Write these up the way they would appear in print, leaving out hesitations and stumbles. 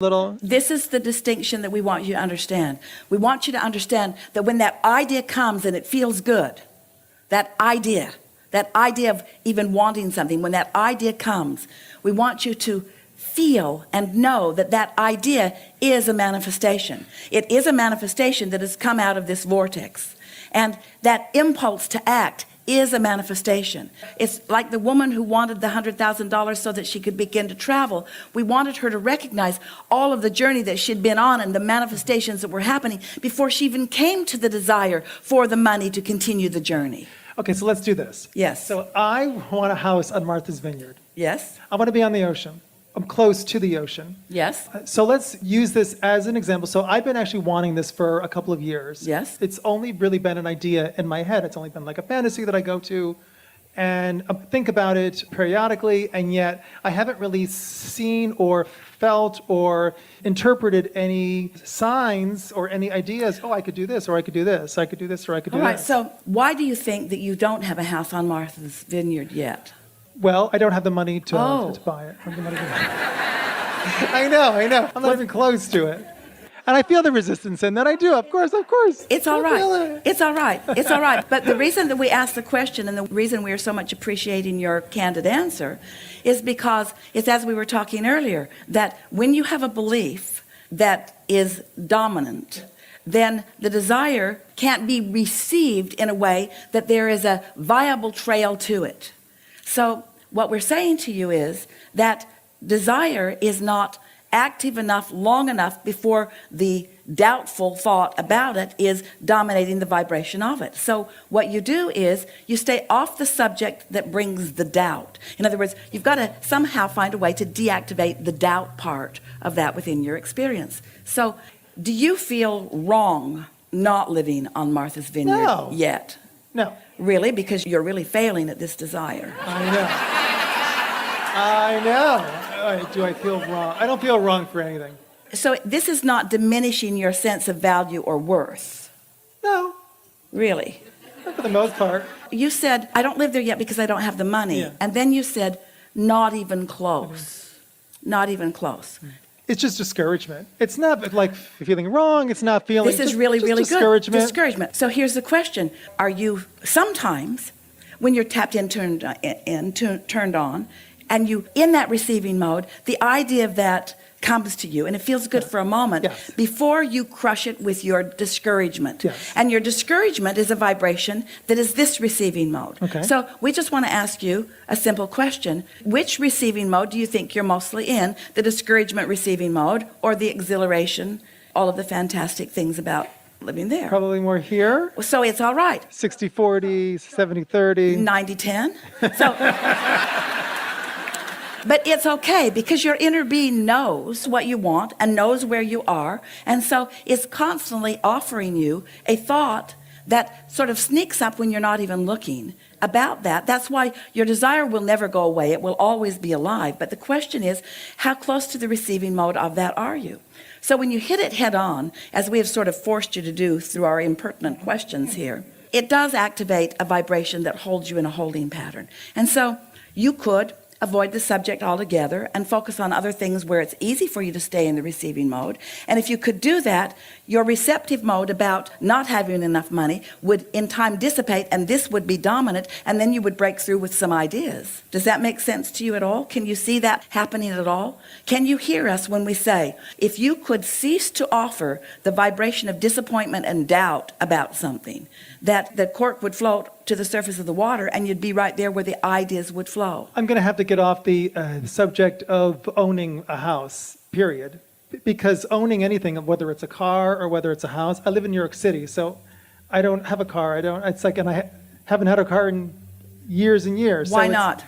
little. This is the distinction that we want you to understand. We want you to understand that when that idea comes and it feels good, that idea of even wanting something, when that idea comes, we want you to feel and know that that idea is a manifestation. It is a manifestation that has come out of this vortex. And that impulse to act is a manifestation. It's like the woman who wanted the $100,000 so that she could begin to travel. We wanted her to recognize all of the journey that she'd been on and the manifestations that were happening before she even came to the desire for the money to continue the journey. Okay, so let's do this. Yes. So I want a house on Martha's Vineyard. Yes. I want to be on the ocean. I'm close to the ocean. Yes. So let's use this as an example. So I've been actually wanting this for a couple of years. Yes. It's only really been an idea in my head. It's only been like a fantasy that I go to and think about it periodically, and yet I haven't really seen or felt or interpreted any signs or any ideas. Oh, I could do this, or I could do this. I could do this, or I could do All right, this. so why do you think that you don't have a house on Martha's Vineyard yet? Well, I don't have the money to buy it. I know. I'm not even close to it. And I feel the resistance in that. I do, of course. It's all I feel right. it. It's all right. It's all right. But the reason that we asked the question and the reason we are so much appreciating your candid answer is because it's, as we were talking earlier, that when you have a belief that is dominant, then the desire can't be received in a way that there is a viable trail to it. So what we're saying to you is that desire is not active enough, long enough before the doubtful thought about it is dominating the vibration of it. So what you do is you stay off the subject that brings the doubt. In other words, you've got to somehow find a way to deactivate the doubt part of that within your experience. So do you feel wrong not living on Martha's Vineyard yet? No. Really? Because you're really failing at this desire. I know. Do I feel wrong? I don't feel wrong for anything. So this is not diminishing your sense of value or worth. No. Really? Not for the most part. You said, I don't live there yet because I don't have the money. Yeah. And then you said, not even close. Not even close. It's just discouragement. It's not like feeling wrong. It's not feeling. This is really, really good. Discouragement. So here's the question. Are you sometimes, when you're tapped in, turned on, and you in that receiving mode, the idea of that comes to you and it feels good for a moment before you crush it with your discouragement. And your discouragement is a vibration that is this receiving mode. So we just want to ask you a simple question. Which receiving mode do you think you're mostly in? The discouragement receiving mode or the exhilaration, all of the fantastic things about living there? Probably more here. So it's all right. 60-40, 70-30. 90-10. So but it's okay because your inner being knows what you want and knows where you are. And so it's constantly offering you a thought that sort of sneaks up when you're not even looking about that. That's why your desire will never go away. It will always be alive. But the question is, how close to the receiving mode of that are you? So when you hit it head on, as we have sort of forced you to do through our impertinent questions here, it does activate a vibration that holds you in a holding pattern. And so you could avoid the subject altogether and focus on other things where it's easy for you to stay in the receiving mode. And if you could do that, your receptive mode about not having enough money would in time dissipate and this would be dominant, and then you would break through with some ideas. Does that make sense to you at all? Can you see that happening at all? Can you hear us when we say, if you could cease to offer the vibration of disappointment and doubt about something, that the cork would float to the surface of the water and you'd be right there where the ideas would flow? I'm going to have to get off the subject of owning a house, period. Because owning anything, whether it's a car or whether it's a house, I live in New York City, so I don't have a car. It's like, and I haven't had a car in years and years. Why not?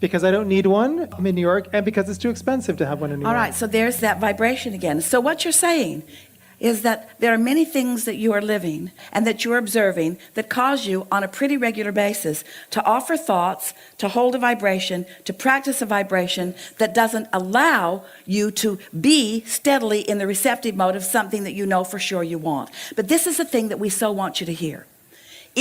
Because I don't need one. I'm in New York, and because it's too expensive to have one in New York. All right, so there's that vibration again. So what you're saying is that there are many things that you are living and that you're observing that cause you on a pretty regular basis to offer thoughts, to hold a vibration, to practice a vibration that doesn't allow you to be steadily in the receptive mode of something that you know for sure you want. But this is the thing that we so want you to hear.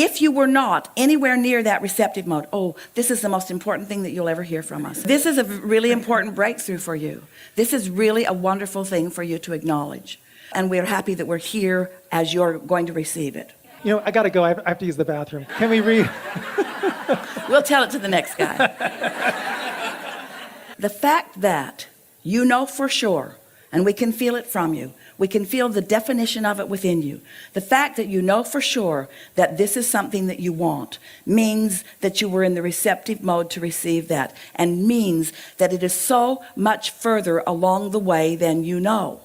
If you were not anywhere near that receptive mode, oh, this is the most important thing that you'll ever hear from us. This is a really important breakthrough for you. This is really a wonderful thing for you to acknowledge. And we're happy that we're here as you're going to receive it. You know, I got to go. I have to use the bathroom. Can we read? We'll tell it to the next guy. The fact that you know for sure, and we can feel it from you, we can feel the definition of it within you. The fact that you know for sure that this is something that you want means that you were in the receptive mode to receive that, and means that it is so much further along the way than you know.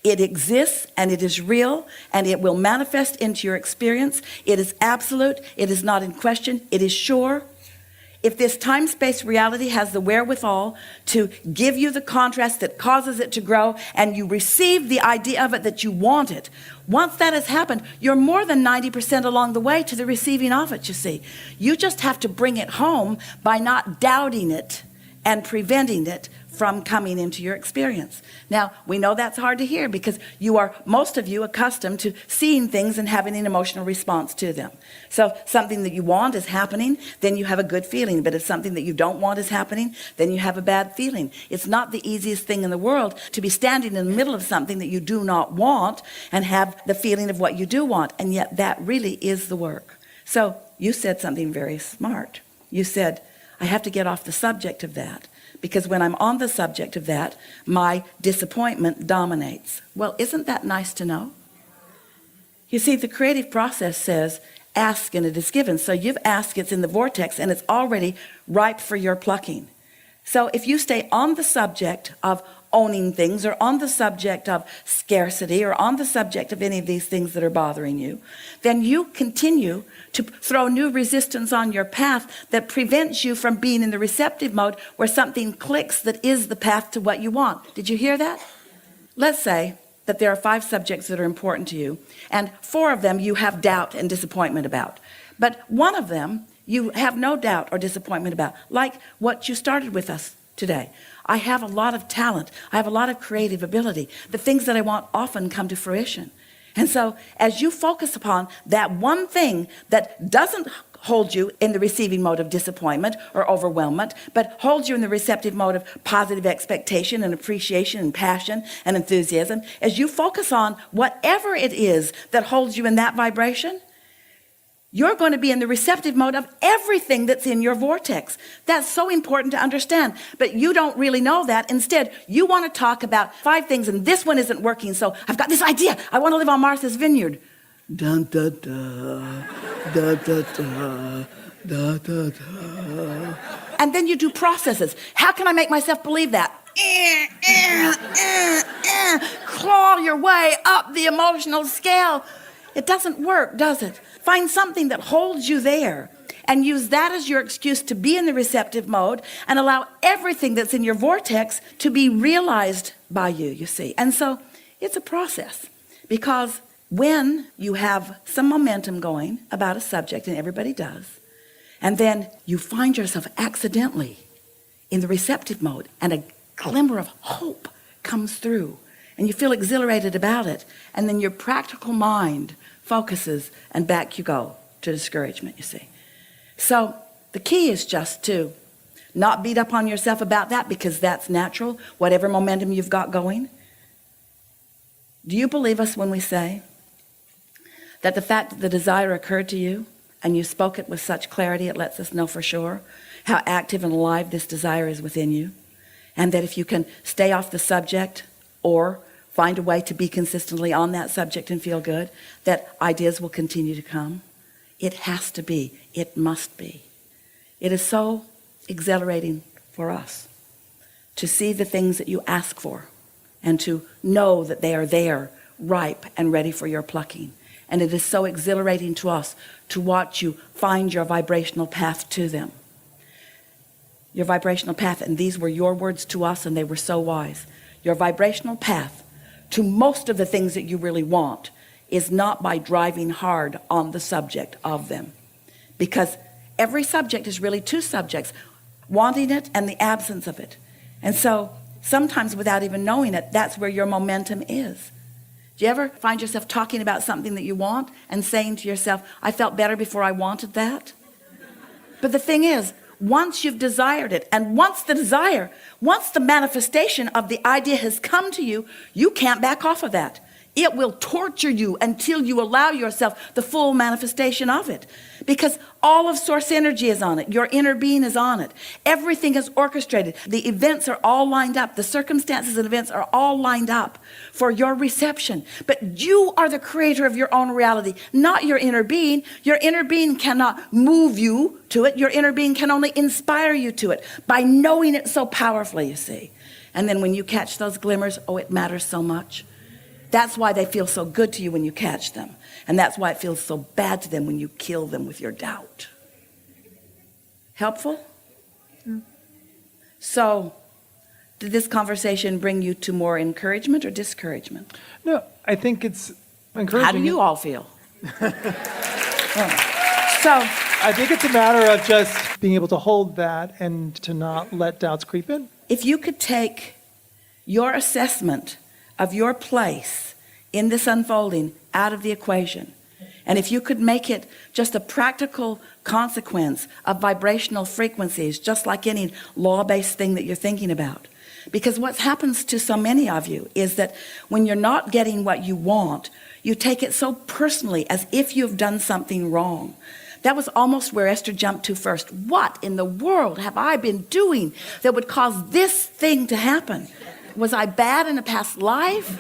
It exists, and it is real, and it will manifest into your experience. It is absolute. It is not in question. It is sure. If this time-space reality has the wherewithal to give you the contrast that causes it to grow, and you receive the idea of it that you want it, once that has happened, you're more than 90% along the way to the receiving of it, you see. You just have to bring it home by not doubting it and preventing it from coming into your experience. Now, we know that's hard to hear because you are, most of you, accustomed to seeing things and having an emotional response to them. So something that you want is happening, then you have a good feeling. But if something that you don't want is happening, then you have a bad feeling. It's not the easiest thing in the world to be standing in the middle of something that you do not want and have the feeling of what you do want. And yet that really is the work. So you said something very smart. You said, I have to get off the subject of that, because when I'm on the subject of that, my disappointment dominates. Well, isn't that nice to know? You see, the creative process says, ask and it is given. So you've asked, it's in the vortex, and it's already ripe for your plucking. So if you stay on the subject of owning things, or on the subject of scarcity, or on the subject of any of these things that are bothering you, then you continue to throw new resistance on your path that prevents you from being in the receptive mode where something clicks that is the path to what you want. Did you hear that? Let's say that there are 5 subjects that are important to you, and 4 of them you have doubt and disappointment about. But one of them you have no doubt or disappointment about, like what you started with us today. I have a lot of talent. I have a lot of creative ability. The things that I want often come to fruition. And so as you focus upon that one thing that doesn't hold you in the receiving mode of disappointment or overwhelmment, but holds you in the receptive mode of positive expectation and appreciation and passion and enthusiasm, as you focus on whatever it is that holds you in that vibration, you're going to be in the receptive mode of everything that's in your vortex. That's so important to understand, but you don't really know that. Instead, you want to talk about 5 things, and this one isn't working, so I've got this idea. I want to live on Martha's Vineyard. Dun, da, da, da, da, da, da, da, da. And then you do processes. How can I make myself believe that? Claw your way up the emotional scale. It doesn't work, does it? Find something that holds you there and use that as your excuse to be in the receptive mode and allow everything that's in your vortex to be realized by you, you see. And so it's a process, because when you have some momentum going about a subject, and everybody does, and then you find yourself accidentally in the receptive mode and a glimmer of hope comes through and you feel exhilarated about it, and then your practical mind focuses and back you go to discouragement, you see. So the key is just to not beat up on yourself about that, because that's natural, whatever momentum you've got going. Do you believe us when we say that the fact that the desire occurred to you and you spoke it with such clarity, it lets us know for sure how active and alive this desire is within you, and that if you can stay off the subject or find a way to be consistently on that subject and feel good, that ideas will continue to come? It has to be. It must be. It is so exhilarating for us to see the things that you ask for and to know that they are there, ripe and ready for your plucking. And it is so exhilarating to us to watch you find your vibrational path to them. Your vibrational path, and these were your words to us, and they were so wise. Your vibrational path to most of the things that you really want is not by driving hard on the subject of them, because every subject is really 2 subjects, wanting it and the absence of it. And so sometimes without even knowing it, that's where your momentum is. Do you ever find yourself talking about something that you want and saying to yourself, I felt better before I wanted that? But the thing is, once you've desired it, and once the manifestation of the idea has come to you, you can't back off of that. It will torture you until you allow yourself the full manifestation of it. Because all of source energy is on it. Your inner being is on it. Everything is orchestrated. The events are all lined up. The circumstances and events are all lined up for your reception. But you are the creator of your own reality, not your inner being. Your inner being cannot move you to it. Your inner being can only inspire you to it by knowing it so powerfully, you see. And then when you catch those glimmers, oh, it matters so much. That's why they feel so good to you when you catch them. And that's why it feels so bad to them when you kill them with your doubt. Helpful? So, did this conversation bring you to more encouragement or discouragement? No, I think it's encouraging. How do you all feel? So, I think it's a matter of just being able to hold that and to not let doubts creep in. if you could take your assessment of your place in this unfolding out of the equation, and if you could make it just a practical consequence of vibrational frequencies, just like any law-based thing that you're thinking about. Because what happens to so many of you is that when you're not getting what you want, you take it so personally, as if you've done something wrong. That was almost where Esther jumped to first. What in the world have I been doing that would cause this thing to happen? Was I bad in a past life?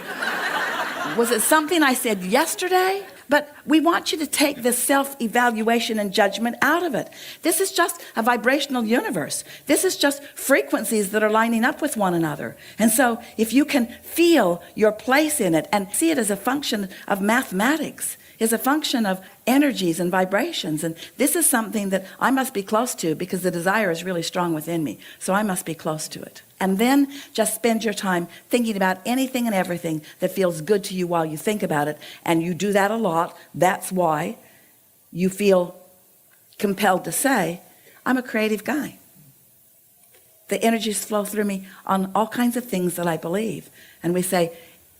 Was it something I said yesterday? But we want you to take this self-evaluation and judgment out of it. This is just a vibrational universe. This is just frequencies that are lining up with one another. And so if you can feel your place in it and see it as a function of mathematics, is a function of energies and vibrations. And this is something that I must be close to because the desire is really strong within me. So I must be close to it. And then just spend your time thinking about anything and everything that feels good to you while you think about it. And you do that a lot. That's why you feel compelled to say, I'm a creative guy. The energies flow through me on all kinds of things that I believe. And we say,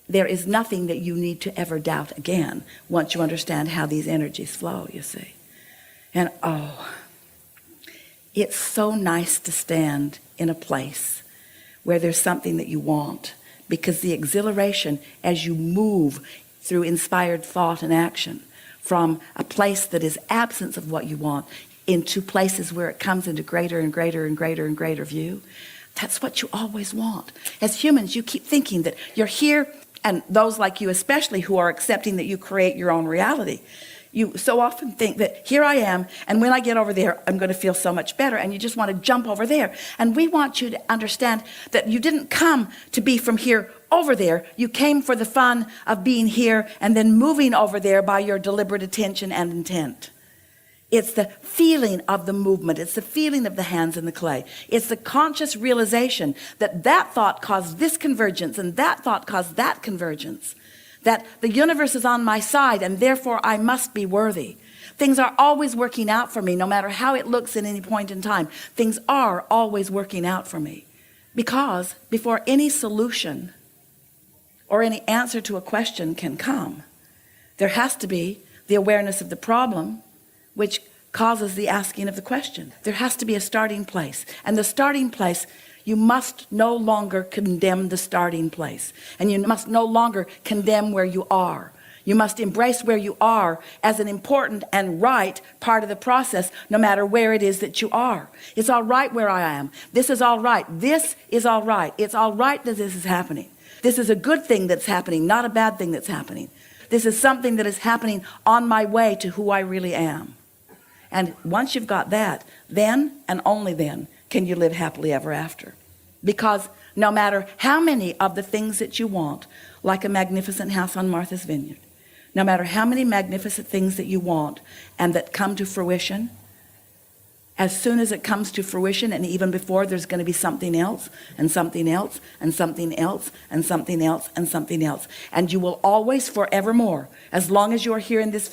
there is nothing that you need to ever doubt again once you understand how these energies flow, you see. And oh, it's so nice to stand in a place where there's something that you want, because the exhilaration as you move through inspired thought and action from a place that is absence of what you want into places where it comes into greater and greater and greater and greater view, that's what you always want. As humans, you keep thinking that you're here, and those like you especially who are accepting that you create your own reality, you so often think that here I am, and when I get over there, I'm going to feel so much better, and you just want to jump over there. And we want you to understand that you didn't come to be from here over there. You came for the fun of being here and then moving over there by your deliberate attention and intent. It's the feeling of the movement. It's the feeling of the hands in the clay. It's the conscious realization that that thought caused this convergence and that thought caused that convergence. That the universe is on my side and therefore I must be worthy. Things are always working out for me, no matter how it looks at any point in time. Things are always working out for me. Because before any solution or any answer to a question can come, there has to be the awareness of the problem, which causes the asking of the question. There has to be a starting place. And the starting place, you must no longer condemn the starting place. And you must no longer condemn where you are. You must embrace where you are as an important and right part of the process, no matter where it is that you are. It's all right where I am. This is all right. This is all right. It's all right that this is happening. This is a good thing that's happening, not a bad thing that's happening. This is something that is happening on my way to who I really am. And once you've got that, then and only then can you live happily ever after. Because no matter how many of the things that you want, like a magnificent house on Martha's Vineyard, no matter how many magnificent things that you want and that come to fruition, as soon as it comes to fruition, and even before, there's going to be something else and something else and something else and something else and something else. And you will always forevermore, as long as you're here in this